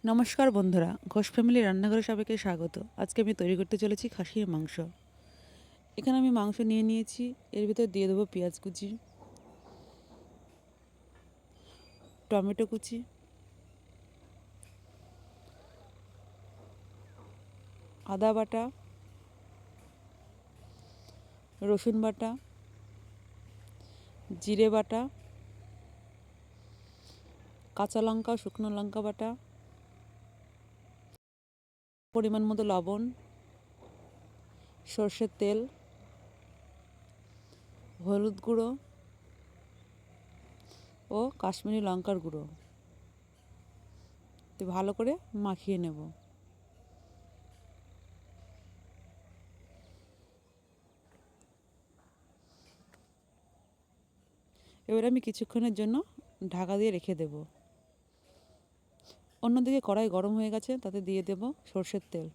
নমস্কার বন্ধুরা, ঘোষ ফ্যামিলি রান্নাঘরে সবাইকে স্বাগত। আজকে আমি তৈরি করতে চলেছি খাসির মাংস। এখানে আমি মাংস নিয়ে নিয়েছি। এর ভিতর দিয়ে দেবো পেঁয়াজ কুচি, টমেটো কুচি, আদা বাটা, রসুন বাটা, জিরে বাটা, কাঁচা লঙ্কা, শুকনো লঙ্কা বাটা, পরিমাণ মতো লবণ, সর্ষের তেল, হলুদ গুঁড়ো ও কাশ্মীরি লঙ্কার গুঁড়ো ভালো করে মাখিয়ে নেব। এবার আমি কিছুক্ষণের জন্য ঢাকা দিয়ে রেখে দেব। অন্যদিকে কড়াই গরম হয়ে গেছে, তাতে দিয়ে দেব সর্ষের তেল।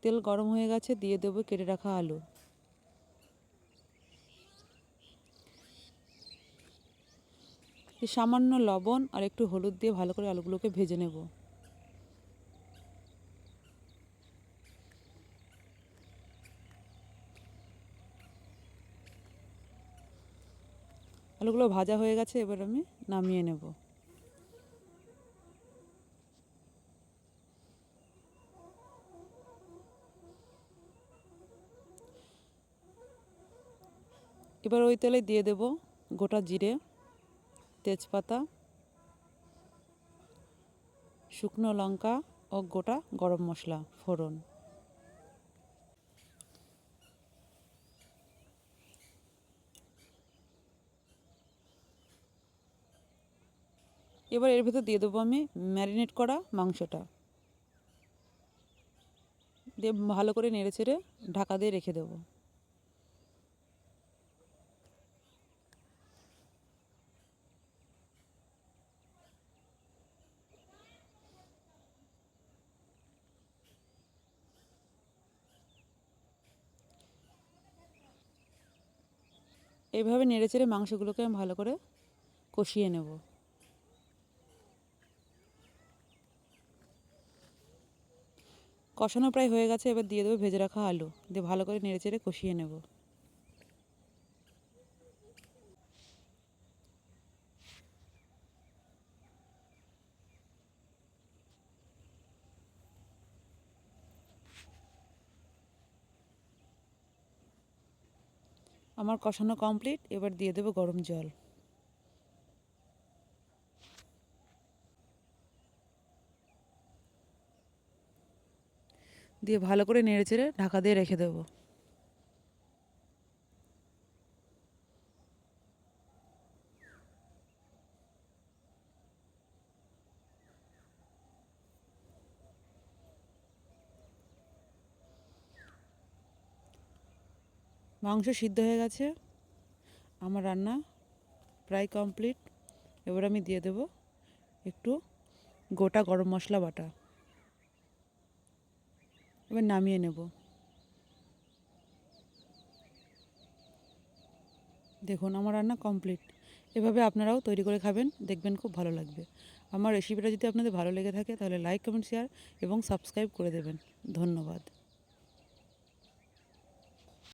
তেল গরম হয়ে গেছে, দিয়ে দেব কেটে রাখা আলু। সামান্য লবণ আর একটু হলুদ দিয়ে ভালো করে আলুগুলোকে ভেজে নেব। আলুগুলো ভাজা হয়ে গেছে, এবার আমি নামিয়ে নেব। এবার ওই তেলে দিয়ে দেব গোটা জিরে, তেজপাতা, শুকনো লঙ্কা ও গোটা গরম মশলা ফোড়ন। এবার এর ভেতর দিয়ে দেবো আমি ম্যারিনেট করা মাংসটা, দিয়ে ভালো করে নেড়ে চেড়ে ঢাকা দিয়ে রেখে দেবো। এইভাবে নেড়ে চেড়ে মাংসগুলোকে আমি ভালো করে কষিয়ে নেব। কষানো প্রায় হয়ে গেছে, এবার দিয়ে দেবো ভেজে রাখা আলু, দিয়ে ভালো করে নেড়ে চেড়ে কষিয়ে নেব। আমার কষানো কমপ্লিট, এবার দিয়ে দেবো গরম জল। দিয়ে ভালো করে নেড়ে চেড়ে ঢাকা দিয়ে রেখে দেবো। মাংস সিদ্ধ হয়ে গেছে, আমার রান্না প্রায় কমপ্লিট। এবার আমি দিয়ে দেব একটু গোটা গরম মশলা বাটা। এবার নামিয়ে নেব। দেখুন আমার রান্না কমপ্লিট। এভাবে আপনারাও তৈরি করে খাবেন, দেখবেন খুব ভালো লাগবে। আমার রেসিপিটা যদি আপনাদের ভালো লেগে থাকে তাহলে লাইক, কমেন্ট, শেয়ার এবং সাবস্ক্রাইব করে দেবেন। ধন্যবাদ।